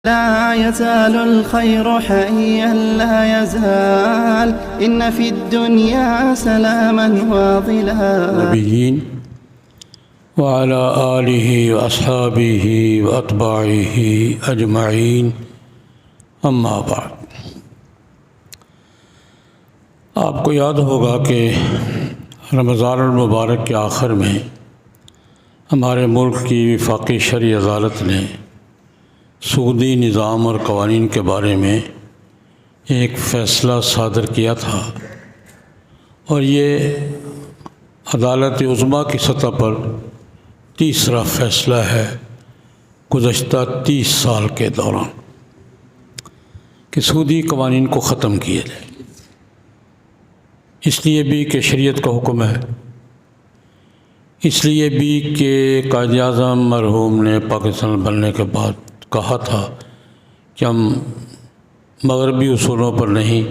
لا يزال الخير حيا لا يزال إن في الدنيا سلاما وظلالا نبيين وعلى آله وأصحابه وأتباعه أجمعين أما بعد۔ آپ کو یاد ہوگا کہ رمضان المبارک کے آخر میں ہمارے ملک کی وفاقی شرعی عدالت نے سودی نظام اور قوانین کے بارے میں ایک فیصلہ صادر کیا تھا، اور یہ عدالت عظمیٰ کی سطح پر تیسرا فیصلہ ہے گزشتہ 30 سال کے دوران کہ سودی قوانین کو ختم کیا جائے، اس لیے بھی کہ شریعت کا حکم ہے، اس لیے بھی کہ قائد اعظم مرحوم نے پاکستان بننے کے بعد کہا تھا کہ ہم مغربی اصولوں پر نہیں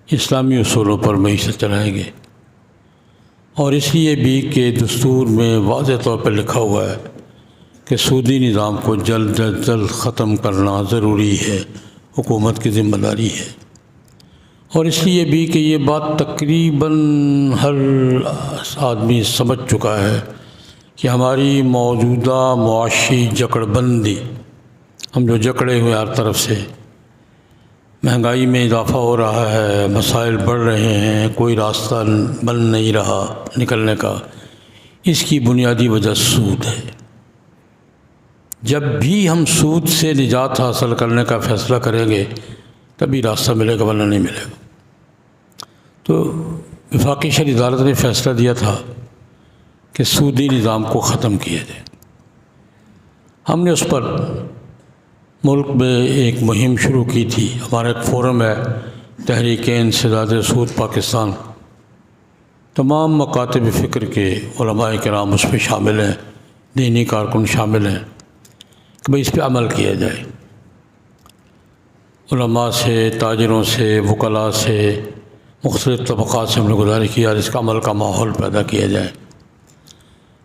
اسلامی اصولوں پر معیشت چلائیں گے، اور اس لیے بھی کہ دستور میں واضح طور پر لکھا ہوا ہے کہ سودی نظام کو جلد از جلد ختم کرنا ضروری ہے، حکومت کی ذمہ داری ہے، اور اس لیے بھی کہ یہ بات تقریباً ہر آدمی سمجھ چکا ہے کہ ہماری موجودہ معاشی جکڑ بندی، ہم جو جکڑے ہوئے ہر طرف سے، مہنگائی میں اضافہ ہو رہا ہے، مسائل بڑھ رہے ہیں، کوئی راستہ بن نہیں رہا نکلنے کا، اس کی بنیادی وجہ سود ہے۔ جب بھی ہم سود سے نجات حاصل کرنے کا فیصلہ کریں گے تبھی راستہ ملے گا، ورنہ نہیں ملے گا۔ تو وفاقی شرعی عدالت نے فیصلہ دیا تھا کہ سودی نظام کو ختم کیا جائے۔ ہم نے اس پر ملک میں ایک مہم شروع کی تھی، ہمارا ایک فورم ہے تحریک انسداد سود پاکستان، تمام مکاتب فکر کے علماء کرام اس میں شامل ہیں، دینی کارکن شامل ہیں کہ بھئی اس پہ عمل کیا جائے۔ علماء سے، تاجروں سے، وکلاء سے، مختلف طبقات سے ہم نے گزارش کیا اور اس کا عمل کا ماحول پیدا کیا جائے،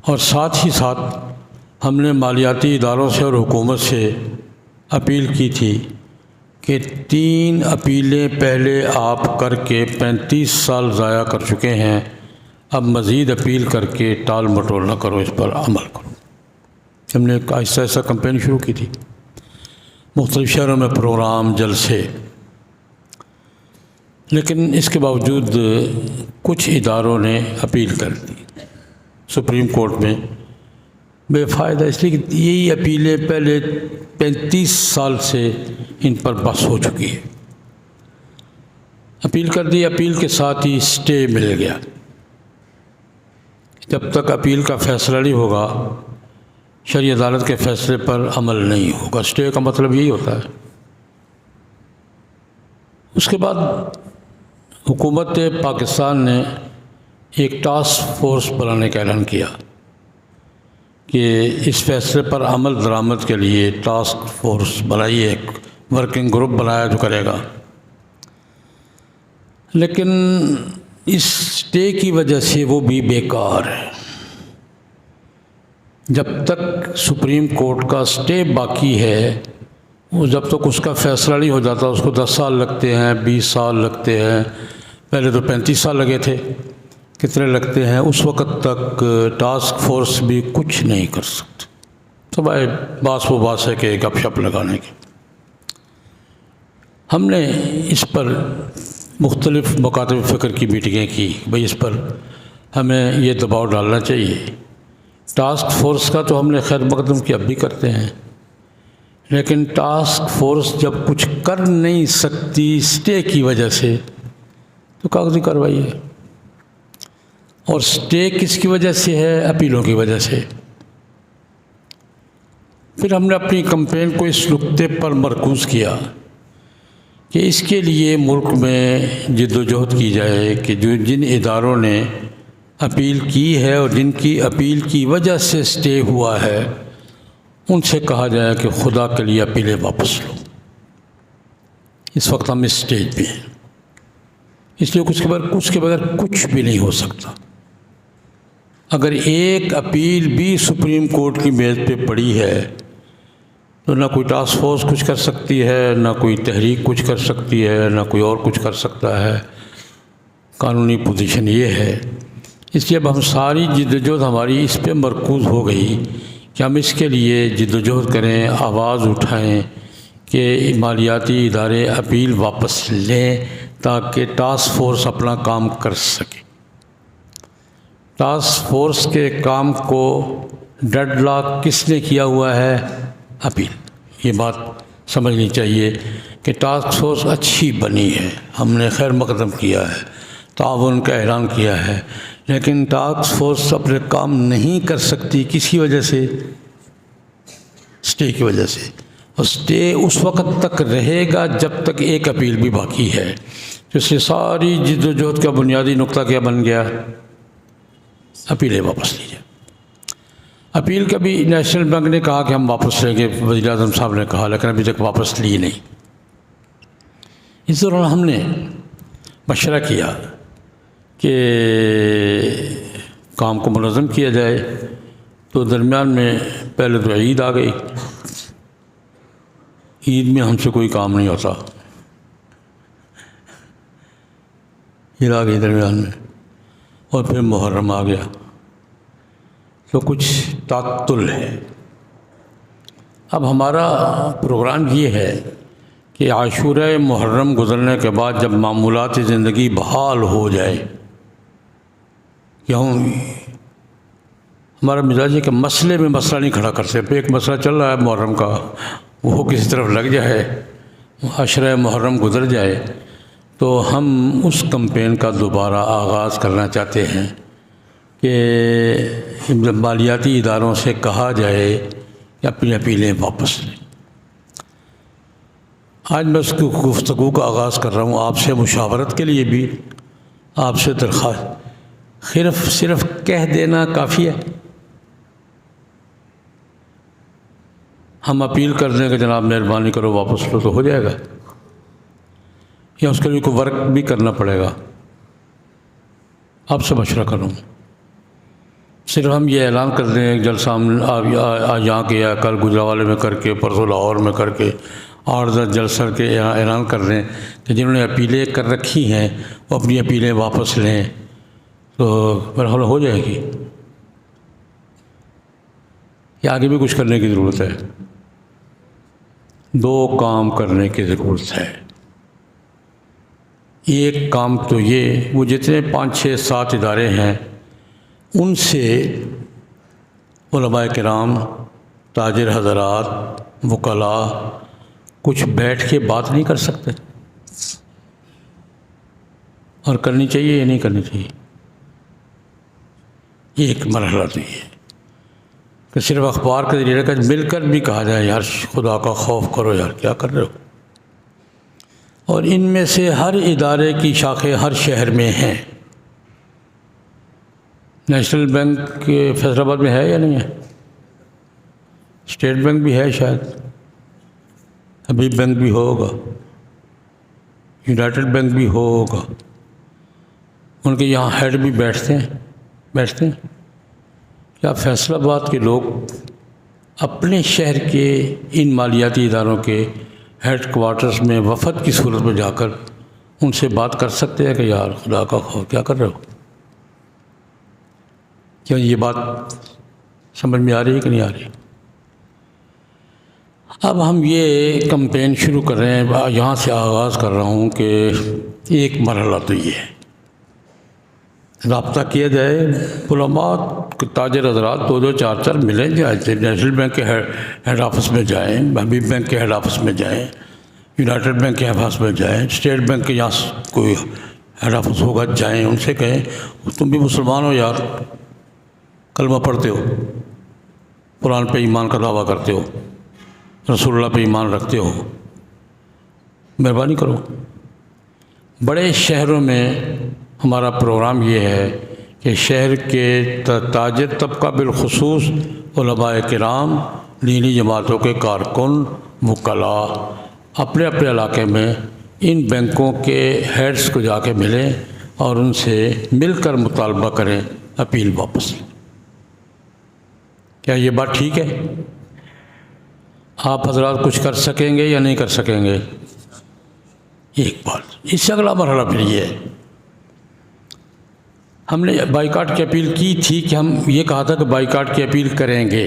اور ساتھ ہی ساتھ ہم نے مالیاتی اداروں سے اور حکومت سے اپیل کی تھی کہ 3 اپیلیں پہلے آپ کر کے 35 سال ضائع کر چکے ہیں، اب مزید اپیل کر کے ٹال مٹول نہ کرو، اس پر عمل کرو۔ ہم نے ایک آہستہ آہستہ کمپین شروع کی تھی، مختلف شہروں میں پروگرام، جلسے، لیکن اس کے باوجود کچھ اداروں نے اپیل کر دی سپریم کورٹ میں، بے فائدہ، اس لیے کہ یہی اپیلیں پہلے 35 سال سے ان پر بحث ہو چکی ہے۔ اپیل کر دی، اپیل کے ساتھ ہی اسٹے مل گیا، جب تک اپیل کا فیصلہ نہیں ہوگا شرعی عدالت کے فیصلے پر عمل نہیں ہوگا۔ اسٹے کا مطلب یہی ہوتا ہے۔ اس کے بعد حکومت پاکستان نے ایک ٹاسک فورس بنانے کا اعلان کیا کہ اس فیصلے پر عمل درآمد کے لیے ٹاسک فورس بنائی، ایک ورکنگ گروپ بنایا جو کرے گا، لیکن اس اسٹے کی وجہ سے وہ بھی بیکار ہے۔ جب تک سپریم کورٹ کا اسٹے باقی ہے، وہ جب تک اس کا فیصلہ نہیں ہو جاتا، اس کو 10 سال لگتے ہیں، 20 سال لگتے ہیں، پہلے تو 35 سال لگے تھے، کتنے لگتے ہیں، اس وقت تک ٹاسک فورس بھی کچھ نہیں کر سکتے، سوائے باس و باس ہے کہ گپ شپ لگانے کے۔ ہم نے اس پر مختلف مکاتب فکر کی میٹنگیں کی، بھئی اس پر ہمیں یہ دباؤ ڈالنا چاہیے۔ ٹاسک فورس کا تو ہم نے خیر مقدم کی، اب بھی کرتے ہیں، لیکن ٹاسک فورس جب کچھ کر نہیں سکتی اسٹے کی وجہ سے تو کاغذی کارروائی ہے، اور اسٹے کس کی وجہ سے ہے؟ اپیلوں کی وجہ سے۔ پھر ہم نے اپنی کمپین کو اس نقطے پر مرکوز کیا کہ اس کے لیے ملک میں جد و جہد کی جائے کہ جن اداروں نے اپیل کی ہے اور جن کی اپیل کی وجہ سے اسٹے ہوا ہے، ان سے کہا جائے کہ خدا کے لیے اپیلیں واپس لو۔ اس وقت ہم اس اسٹیج پہ ہیں، اس لیے اس کے بغیر کچھ بھی نہیں ہو سکتا۔ اگر ایک اپیل بھی سپریم کورٹ کی میز پہ پڑی ہے تو نہ کوئی ٹاسک فورس کچھ کر سکتی ہے، نہ کوئی تحریک کچھ کر سکتی ہے، نہ کوئی اور کچھ کر سکتا ہے۔ قانونی پوزیشن یہ ہے۔ اس لیے اب ہم ساری جدوجہد ہماری اس پہ مرکوز ہو گئی کہ ہم اس کے لیے جدوجہد کریں، آواز اٹھائیں کہ مالیاتی ادارے اپیل واپس لیں تاکہ ٹاسک فورس اپنا کام کر سکے۔ ٹاسک فورس کے کام کو ڈیڈ لاک کس نے کیا ہوا ہے؟ اپیل۔ یہ بات سمجھنی چاہیے کہ ٹاسک فورس اچھی بنی ہے، ہم نے خیر مقدم کیا ہے، تعاون کا اعلان کیا ہے، لیکن ٹاسک فورس اپنے کام نہیں کر سکتی کسی وجہ سے، اسٹے کی وجہ سے۔ اور اسٹے اس وقت تک رہے گا جب تک ایک اپیل بھی باقی ہے۔ جس سے ساری جد و جہد کا بنیادی نقطہ کیا بن گیا؟ اپیلیں واپس لیجیے۔ اپیل کا بھی نیشنل بینک نے کہا کہ ہم واپس لیں گے، وزیر اعظم صاحب نے کہا، لیکن ابھی تک واپس لی نہیں۔ اس دوران ہم نے مشورہ کیا کہ کام کو منظم کیا جائے، تو درمیان میں پہلے تو عید آ گئی۔ عید میں ہم سے کوئی کام نہیں ہوتا، عید آ گئی درمیان میں، اور پھر محرم آ گیا، تو کچھ تعطل ہے۔ اب ہمارا پروگرام یہ ہے کہ عاشورہ محرم گزرنے کے بعد جب معمولات زندگی بحال ہو جائے، کیوں ہمارا مزاج ہے کہ مسئلے میں مسئلہ نہیں کھڑا کرتے، پہ ایک مسئلہ چل رہا ہے محرم کا، وہ کسی طرف لگ جائے، عاشورہ محرم گزر جائے، تو ہم اس کمپین کا دوبارہ آغاز کرنا چاہتے ہیں کہ مالیاتی اداروں سے کہا جائے کہ اپنی اپیلیں واپس لیں۔ آج میں اس کی گفتگو کا آغاز کر رہا ہوں آپ سے مشاورت کے لیے بھی، آپ سے درخواست، صرف کہہ دینا کافی ہے؟ ہم اپیل کر دیں کہ جناب مہربانی کرو واپس لو تو ہو جائے گا، یا اس کے لیے کوئی ورک بھی کرنا پڑے گا؟ آپ سے مشورہ کر رہا ہوں۔ صرف ہم یہ اعلان کر دیں جلسہ ہم آج یہاں کیا، کل گجرانوالے میں کر کے، پرسوں لاہور میں کر کے، 8-10 جلسہ کے اعلان کر دیں کہ جنہوں نے اپیلیں کر رکھی ہیں وہ اپنی اپیلیں واپس لیں، تو مرحلہ ہو جائے گی۔ یا آگے بھی کچھ کرنے کی ضرورت ہے؟ 2 کام کرنے کی ضرورت ہے۔ ایک کام تو یہ، وہ جتنے 5, 6, 7 ادارے ہیں ان سے علماء کرام، تاجر حضرات، وکلاء کچھ بیٹھ کے بات نہیں کر سکتے؟ اور کرنی چاہیے یا نہیں کرنی چاہیے؟ ایک مرحلہ تو یہ کہ صرف اخبار کے ذریعے کا مل کر بھی کہا جائے یار خدا کا خوف کرو، یار کیا کر رہے ہو؟ اور ان میں سے ہر ادارے کی شاخیں ہر شہر میں ہیں۔ نیشنل بینک فیصل آباد میں ہے یا نہیں ہے؟ اسٹیٹ بینک بھی ہے شاید، حبیب بینک بھی ہوگا، یونائٹڈ بینک بھی ہوگا۔ ان کے یہاں ہیڈ بھی بیٹھتے ہیں۔ کیا فیصل آباد کے لوگ اپنے شہر کے ان مالیاتی اداروں کے ہیڈ کوارٹرز میں وفد کی صورت میں جا کر ان سے بات کر سکتے ہیں کہ یار خدا کا خوف کیا کر رہے ہو؟ کیا یہ بات سمجھ میں آ رہی ہے کہ نہیں آ رہی؟ اب ہم یہ کمپین شروع کر رہے ہیں، یہاں سے آغاز کر رہا ہوں کہ ایک مرحلہ تو یہ ہے، رابطہ کیا جائے، علماء تاجر حضرات 2-2 4-4 ملیں، جائیں، نیشنل بینک کے ہیڈ آفس میں جائیں، حبیب بینک کے ہیڈ آفس میں جائیں، یونائٹڈ بینک کے ہیڈ آفس میں جائیں، اسٹیٹ بینک کے یہاں کوئی ہیڈ آفس ہوگا جائیں، ان سے کہیں تم بھی مسلمان ہو یار، کلمہ پڑھتے ہو، قرآن پہ ایمان کا دعویٰ کرتے ہو، رسول اللہ پہ ایمان رکھتے ہو، مہربانی کرو۔ بڑے شہروں میں ہمارا پروگرام یہ ہے کہ شہر کے تاجر طبقہ بالخصوص علماء کرام، دینی جماعتوں کے کارکن، وکلاء اپنے اپنے علاقے میں ان بینکوں کے ہیڈز کو جا کے ملیں اور ان سے مل کر مطالبہ کریں اپیل واپس لیں۔ کیا یہ بات ٹھیک ہے؟ آپ حضرات کچھ کر سکیں گے یا نہیں کر سکیں گے؟ ایک بات، اس سے اگلا مرحلہ پھر یہ ہے، ہم نے بائیکاٹ کی اپیل کی تھی کہ ہم یہ کہا تھا کہ بائیکاٹ کی اپیل کریں گے۔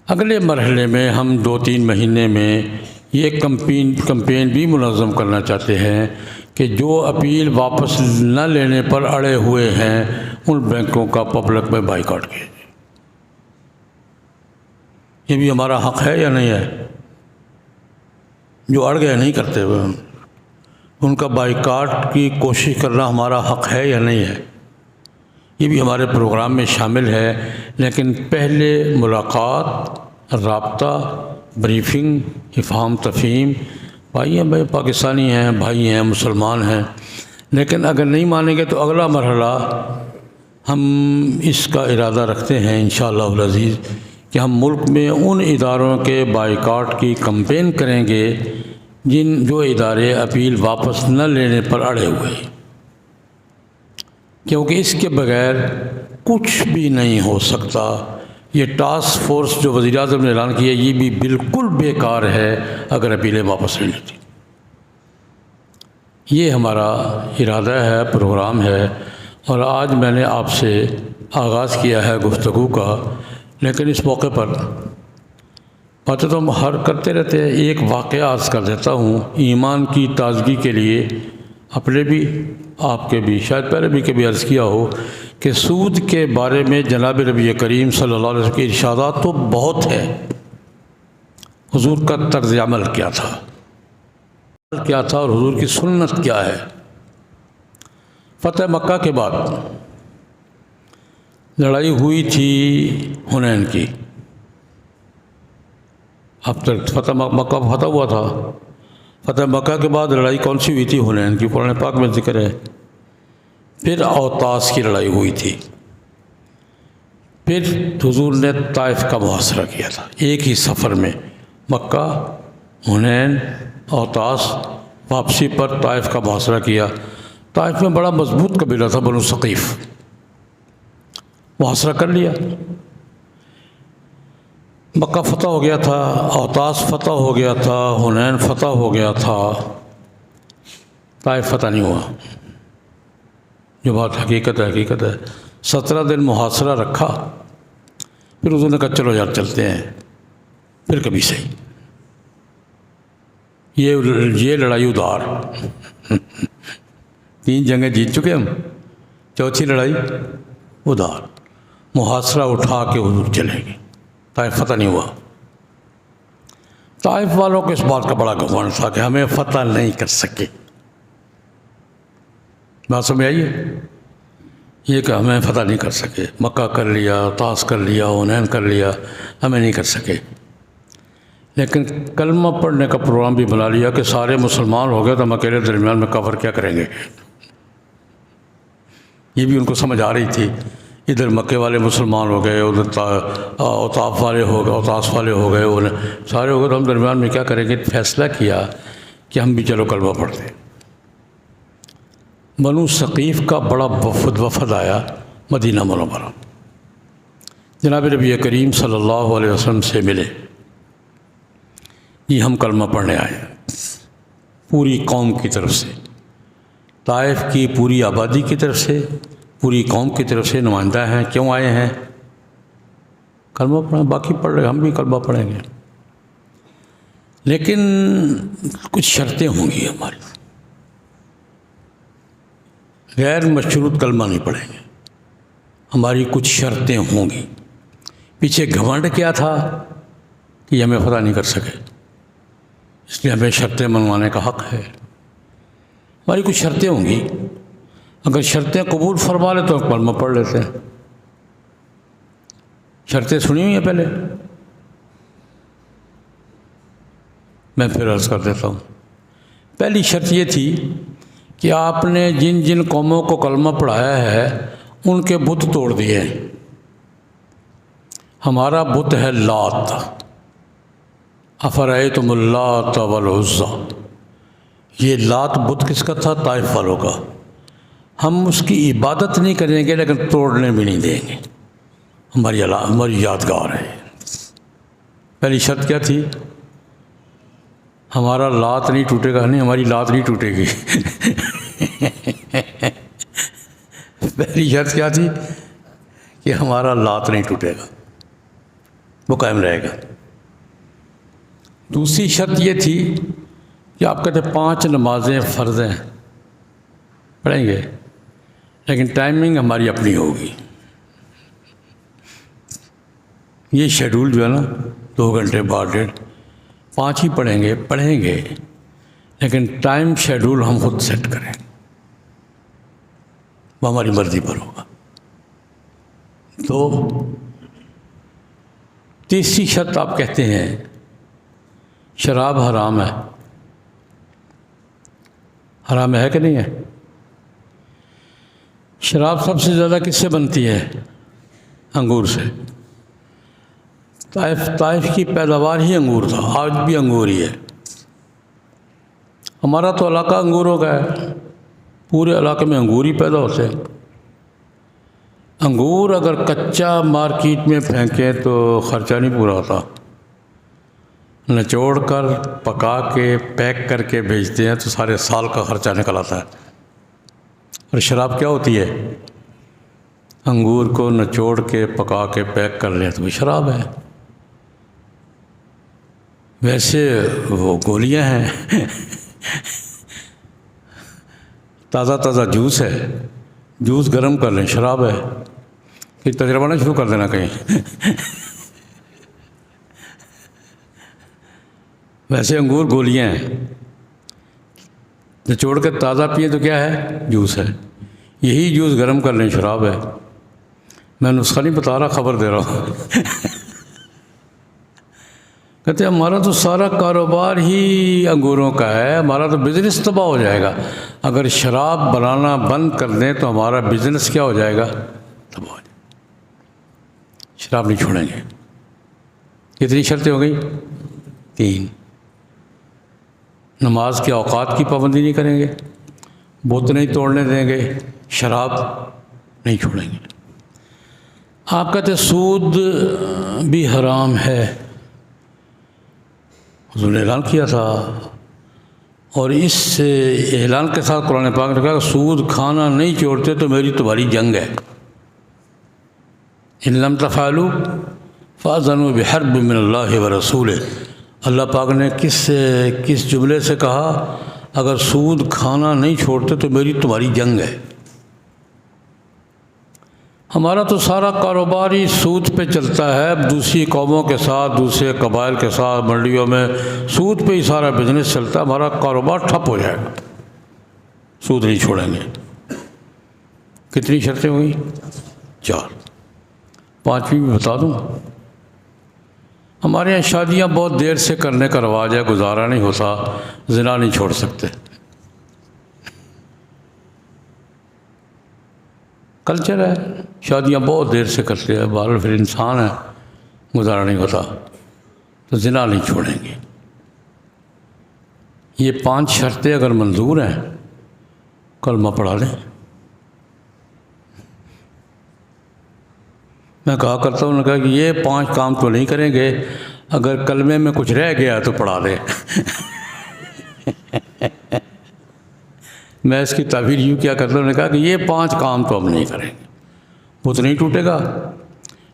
اگلے مرحلے میں ہم 2-3 مہینے میں یہ کمپین بھی منظم کرنا چاہتے ہیں کہ جو اپیل واپس نہ لینے پر اڑے ہوئے ہیں ان بینکوں کا پبلک میں بائیکاٹ کیا جائے۔ یہ بھی ہمارا حق ہے یا نہیں ہے؟ جو اڑ گئے نہیں کرتے ہوئے ان کا بائیکاٹ کی کوشش کرنا ہمارا حق ہے یا نہیں ہے؟ یہ بھی ہمارے پروگرام میں شامل ہے، لیکن پہلے ملاقات، رابطہ، بریفنگ، افہام تفہیم، بھائی ہیں، بھائی پاکستانی ہیں، بھائی ہیں، مسلمان ہیں، لیکن اگر نہیں مانیں گے تو اگلا مرحلہ ہم اس کا ارادہ رکھتے ہیں انشاءاللہ العزیز کہ ہم ملک میں ان اداروں کے بائیکاٹ کی کمپین کریں گے جو ادارے اپیل واپس نہ لینے پر اڑے ہوئے ہیں، کیونکہ اس کے بغیر کچھ بھی نہیں ہو سکتا۔ یہ ٹاسک فورس جو وزیر اعظم نے اعلان کیا یہ بھی بالکل بیکار ہے اگر اپیلیں واپس نہیں لیتی۔ یہ ہمارا ارادہ ہے، پروگرام ہے، اور آج میں نے آپ سے آغاز کیا ہے گفتگو کا، لیکن اس موقع پر باتیں تو ہم ہر کرتے رہتے ہیں۔ ایک واقعہ عرض کر دیتا ہوں ایمان کی تازگی کے لیے، اپنے بھی آپ کے بھی، شاید پہلے بھی کبھی عرض کیا ہو کہ سود کے بارے میں جناب نبی کریم صلی اللہ علیہ وسلم کے ارشادات تو بہت ہیں، حضور کا طرز عمل کیا تھا اور حضور کی سنت کیا ہے۔ فتح مکہ کے بعد لڑائی ہوئی تھی حنین کی، اب تک مکہ فتح ہوا تھا، فتح مکہ کے بعد لڑائی کون سی ہوئی تھی؟ حنین کی، قرآن پاک میں ذکر ہے۔ پھر اوطاس کی لڑائی ہوئی تھی، پھر حضور نے طائف کا محاصرہ کیا تھا ایک ہی سفر میں، مکہ، حنین، اوطاس، واپسی پر طائف کا محاصرہ کیا۔ طائف میں بڑا مضبوط قبیلہ تھا بنو ثقیف، محاصرہ کر لیا، مکہ فتح ہو گیا تھا، اوطاس فتح ہو گیا تھا، حنین فتح ہو گیا تھا، طائف فتح نہیں ہوا۔ جو بات حقیقت ہے 17 دن محاصرہ رکھا، پھر حضور نے کہا چلو یار چلتے ہیں، پھر کبھی صحیح۔ یہ لڑائی ادھار 3 جنگیں جیت چکے ہم، چوتھی لڑائی ادھار، محاصرہ اٹھا کے حضور چلے گئے، طائف فتح نہیں ہوا۔ طائف والوں کو اس بات کا بڑا گھمنڈ تھا کہ ہمیں فتح نہیں کر سکے، بات سمجھ آئیے؟ یہ کہ ہمیں فتح نہیں کر سکے، مکہ کر لیا، طاس کر لیا، حنین کر لیا، ہمیں نہیں کر سکے۔ لیکن کلمہ پڑھنے کا پروگرام بھی بنا لیا کہ سارے مسلمان ہو گئے تو ہم اکیلے درمیان میں کفر کیا کریں گے۔ یہ بھی ان کو سمجھ آ رہی تھی، ادھر مکے والے مسلمان ہو گئے، ادھر اوطاف والے ہو گئے، اوطاس والے ہو گئے، سارے ہو گئے تو ہم درمیان میں کیا کریں گے۔ فیصلہ کیا کہ ہم بھی چلو کلمہ پڑھتے ہیں۔ بنو ثقیف کا بڑا وفد آیا مدینہ منورہ، جناب نبی کریم صلی اللہ علیہ وسلم سے ملے، یہ ہم کلمہ پڑھنے آئے ہیں، پوری قوم کی طرف سے، طائف کی پوری آبادی کی طرف سے، پوری قوم کی طرف سے نمائندہ ہیں۔ کیوں آئے ہیں؟ کلمہ پڑھیں، باقی پڑھ رہے، ہم بھی کلمہ پڑھیں گے، لیکن کچھ شرطیں ہوں گی ہماری، غیر مشروط کلمہ نہیں پڑھیں گے، ہماری کچھ شرطیں ہوں گی۔ پیچھے گھمنڈ کیا تھا کہ یہ ہمیں فتح نہیں کر سکے، اس لیے ہمیں شرطیں منوانے کا حق ہے، ہماری کچھ شرطیں ہوں گی، اگر شرطیں قبول فرما لے تو کلمہ پڑھ لیتے ہیں۔ شرطیں سنی ہوئی ہیں پہلے، میں پھر عرض کر دیتا ہوں۔ پہلی شرط یہ تھی کہ آپ نے جن جن قوموں کو کلمہ پڑھایا ہے ان کے بت توڑ دیے۔ ہمارا بت ہے لات، افرأیتم اللات والعزیٰ، یہ لات بت کس کا تھا؟ طائف والوں کا۔ ہم اس کی عبادت نہیں کریں گے لیکن توڑنے بھی نہیں دیں گے، ہماری یادگار ہے۔ پہلی شرط کیا تھی؟ ہمارا لات نہیں ٹوٹے گا، نہیں ہماری لات نہیں ٹوٹے گی۔ پہلی شرط کیا تھی؟ کہ ہمارا لات نہیں ٹوٹے گا، وہ قائم رہے گا۔ دوسری شرط یہ تھی کہ آپ کہتے 5 نمازیں فرض ہیں پڑھیں گے، لیکن ٹائمنگ ہماری اپنی ہوگی۔ یہ شیڈول جو ہے نا 2 گھنٹے بعد 5 ہی پڑھیں گے لیکن ٹائم شیڈول ہم خود سیٹ کریں، وہ ہماری مرضی پر ہوگا۔ تو تیسری شرط آپ کہتے ہیں شراب حرام ہے۔ حرام ہے کہ نہیں ہے؟ شراب سب سے زیادہ کس سے بنتی ہے؟ انگور سے۔ طائف کی پیداوار ہی انگور تھا، آج بھی انگور ہی ہے۔ ہمارا تو علاقہ انگوروں کا ہے، پورے علاقے میں انگور ہی پیدا ہوتے ہیں۔ انگور اگر کچا مارکیٹ میں پھینکیں تو خرچہ نہیں پورا ہوتا، نچوڑ کر پکا کے پیک کر کے بھیجتے ہیں تو سارے سال کا خرچہ نکل آتا ہے۔ اور شراب کیا ہوتی ہے؟ انگور کو نچوڑ کے پکا کے پیک کر لیں تو وہ شراب ہے۔ ویسے وہ گولیاں ہیں، تازہ تازہ جوس ہے، جوس گرم کر لیں شراب ہے۔ کہ تجربہ نہ شروع کر دینا کہیں۔ ویسے انگور گولیاں ہیں، نچوڑ کے تازہ پئیں تو کیا ہے؟ جوس ہے۔ یہی جوس گرم کر لیں شراب ہے۔ میں نسخہ نہیں بتا رہا، خبر دے رہا ہوں۔ کہتے ہیں ہمارا تو سارا کاروبار ہی انگوروں کا ہے، ہمارا تو بزنس تباہ ہو جائے گا اگر شراب بنانا بند کر دیں تو ہمارا بزنس کیا ہو جائے گا؟ تباہ ہو جائے گا۔ شراب نہیں چھوڑیں گے۔ کتنی شرطیں ہو گئی؟ 3۔ نماز کے اوقات کی پابندی نہیں کریں گے، بت نہیں توڑنے دیں گے، شراب نہیں چھوڑیں گے۔ آپ کہتے سود بھی حرام ہے، حضور نے اعلان کیا تھا، اور اس سے اعلان کے ساتھ قرآن پاک نے کہا کہ سود کھانا نہیں چھوڑتے تو میری تمہاری جنگ ہے۔ ان لم تفعلوا فاذنوا بحرب من اللہ ورسولہ۔ اللہ پاک نے کس جملے سے کہا؟ اگر سود کھانا نہیں چھوڑتے تو میری تمہاری جنگ ہے۔ ہمارا تو سارا کاروبار ہی سود پہ چلتا ہے، دوسری قوموں کے ساتھ، دوسرے قبائل کے ساتھ منڈیوں میں سود پہ ہی سارا بزنس چلتا ہے، ہمارا کاروبار ٹھپ ہو جائے گا، سود نہیں چھوڑیں گے۔ کتنی شرطیں ہوئی؟ 4۔ 5ویں بھی بتا دوں، ہمارے یہاں شادیاں بہت دیر سے کرنے کا رواج ہے، گزارا نہیں ہوتا، زنا نہیں چھوڑ سکتے، کلچر ہے، شادیاں بہت دیر سے کرتے ہیں، بہرحال پھر انسان ہے، گزارا نہیں ہوتا تو زنا نہیں چھوڑیں گے۔ یہ 5 شرطیں اگر منظور ہیں کلمہ پڑھا لیں۔ میں کہا کرتا ہوں، نے کہا کہ یہ 5 کام تو نہیں کریں گے، اگر کلمے میں کچھ رہ گیا تو پڑھا دیں۔ میں اس کی تعبیر یوں کیا کرتا ہوں، نے کہا کہ یہ 5 کام تو ہم نہیں کریں گے۔ بت نہیں ٹوٹے گا،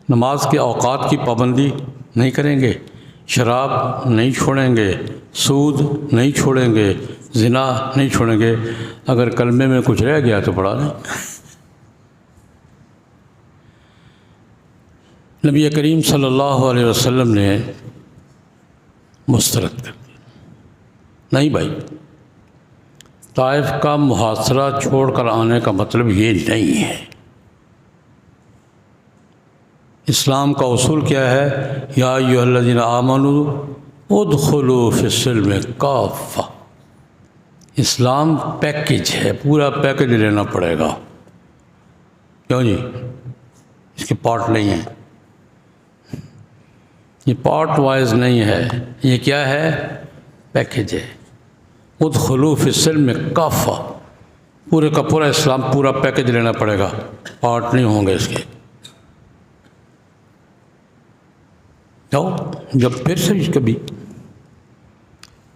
نماز کے اوقات کی پابندی نہیں کریں گے، شراب نہیں چھوڑیں گے، سود نہیں چھوڑیں گے، زنا نہیں چھوڑیں گے، اگر کلمے میں کچھ رہ گیا تو پڑھا دیں۔ نبی کریم صلی اللہ علیہ وسلم نے مسترد کر دیا، نہیں بھائی، طائف کا محاصرہ چھوڑ کر آنے کا مطلب یہ نہیں ہے۔ اسلام کا اصول کیا ہے؟ یا ایھا الذین آمنوا ادخلوا فی السلم کافہ۔ اسلام پیکج ہے، پورا پیکج لینا پڑے گا۔ کیوں جی؟ اس کے پارٹ نہیں ہیں، یہ پارٹ وائز نہیں ہے، یہ کیا ہے؟ پیکج ہے۔ ادخلوا فی السلم کافہ، پورے کا پورا اسلام، پورا پیکج لینا پڑے گا، پارٹ نہیں ہوں گے اس کے۔ جاؤ. جب پھر سے کبھی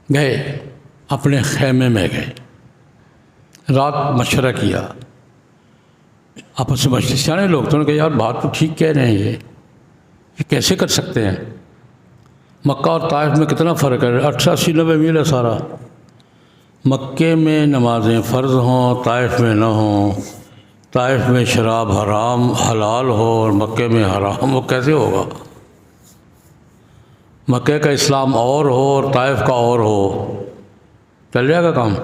گئے اپنے خیمے میں گئے, رات مشورہ کیا, آپس میں مجلس سیانے لوگ تو نے کہا یار بات تو ٹھیک کہہ رہے ہیں, یہ کیسے کر سکتے ہیں؟ مکہ اور طائف میں کتنا فرق ہے, 80-90 میل ہے سارا. مکے میں نمازیں فرض ہوں, طائف میں نہ ہوں. طائف میں شراب حرام حلال ہو اور مکے میں حرام, وہ کیسے ہوگا؟ مکے کا اسلام اور ہو اور طائف کا اور ہو, چل جائے گا کام؟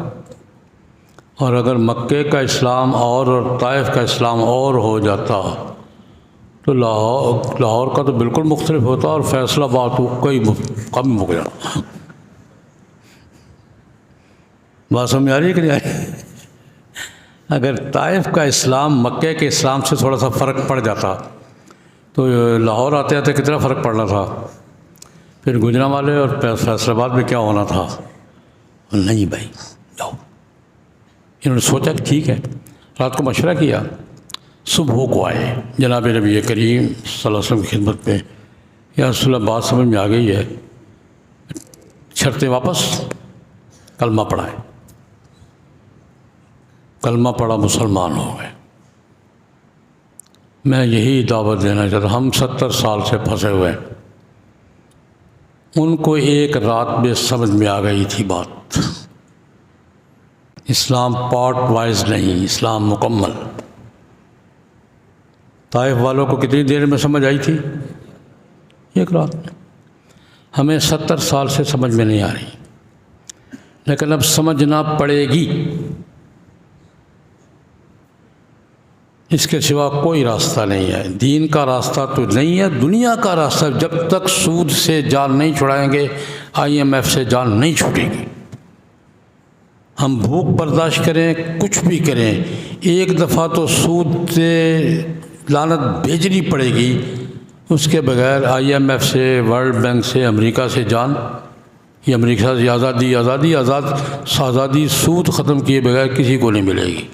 اور اگر مکے کا اسلام اور طائف کا اسلام اور ہو جاتا تو لاہور کا تو بالکل مختلف ہوتا اور فیصلہ آباد تو کئی کم ہو گیا. بات سمجھ آ رہی ہے کہ نہیں آ رہی؟ اگر طائف کا اسلام مکے کے اسلام سے تھوڑا سا فرق پڑ جاتا تو لاہور آتے آتے کتنا فرق پڑنا تھا, پھر گوجرانوالے اور فیصل آباد میں کیا ہونا تھا. نہیں بھائی جاؤ. انہوں نے سوچا کہ ٹھیک ہے, رات کو مشورہ کیا, صبح کو آئے جناب نبی کریم صلی اللہ علیہ وسلم کی خدمت میں, یا رسول اللہ بات سمجھ میں آ گئی ہے, شرطیں واپس, کلمہ پڑھائے. کلمہ پڑھا, مسلمان ہو گئے. میں یہی دعوت دینا چاہتا ہوں, ہم 70 سال سے پھنسے ہوئے ہیں. ان کو ایک رات میں سمجھ میں آ گئی تھی بات. اسلام پارٹ وائز نہیں, اسلام مکمل. طائف والوں کو کتنی دیر میں سمجھ آئی تھی؟ ایک رات میں. ہمیں 70 سال سے سمجھ میں نہیں آ رہی, لیکن اب سمجھنا پڑے گی. اس کے سوا کوئی راستہ نہیں ہے. دین کا راستہ تو نہیں ہے, دنیا کا راستہ. جب تک سود سے جان نہیں چھڑائیں گے, IMF سے جان نہیں چھوٹے گی. ہم بھوک برداشت کریں, کچھ بھی کریں, ایک دفعہ تو سود سے لعنت بھیجنی پڑے گی. اس کے بغیر IMF سے, ورلڈ بینک سے, امریکہ سے جان, یہ امریکہ سے آزادی سود ختم کیے بغیر کسی کو نہیں ملے گی.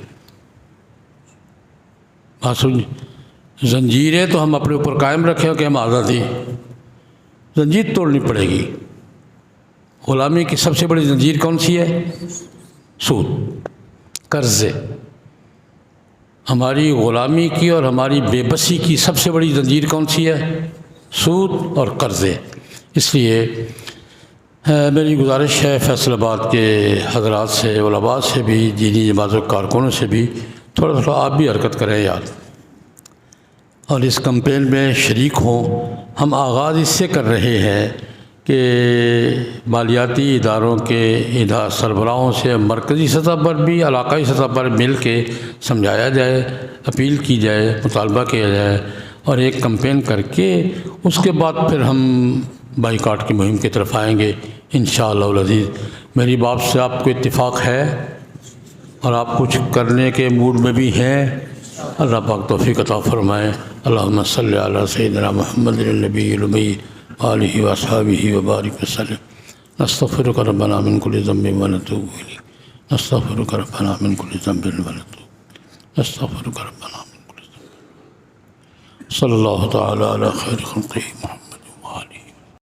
زنجیریں تو ہم اپنے اوپر قائم رکھیں کہ ہم آزادی, زنجیر توڑنی پڑے گی. غلامی کی سب سے بڑی زنجیر کون سی ہے؟ سود, قرضے. ہماری غلامی کی اور ہماری بے بسی کی سب سے بڑی زنجیر کون سی ہے؟ سود اور قرضے. اس لیے میری گزارش ہے فیصل آباد کے حضرات سے, علماء سے بھی, دینی جماعتوں کے کارکنوں سے بھی, تھوڑا تھوڑا آپ بھی حرکت کریں یار, اور اس کمپین میں شریک ہوں. ہم آغاز اس سے کر رہے ہیں کہ مالیاتی اداروں کے سربراہوں سے مرکزی سطح پر بھی, علاقائی سطح پر مل کے سمجھایا جائے, اپیل کی جائے, مطالبہ کیا جائے, اور ایک کمپین کر کے اس کے بعد پھر ہم بائیکاٹ کی مہم کی طرف آئیں گے انشاءاللہ العزیز. میری بات سے آپ کو اتفاق ہے اور آپ کچھ کرنے کے موڈ میں بھی ہیں؟ اللہ پاک توفیق عطا فرمائے. اللہم صلی علی سیدنا محمد النبی الامی آلہ واصحابہ وبارک وسلم. نستغفرک ربنا من کل ذنب ونتوب الیک. نستغفرک ربنا من کل ذنب ونتوب. نستغفرک ربنا من کل ذنب. صلی اللہ تعالی علی خیر خلقہ محمد.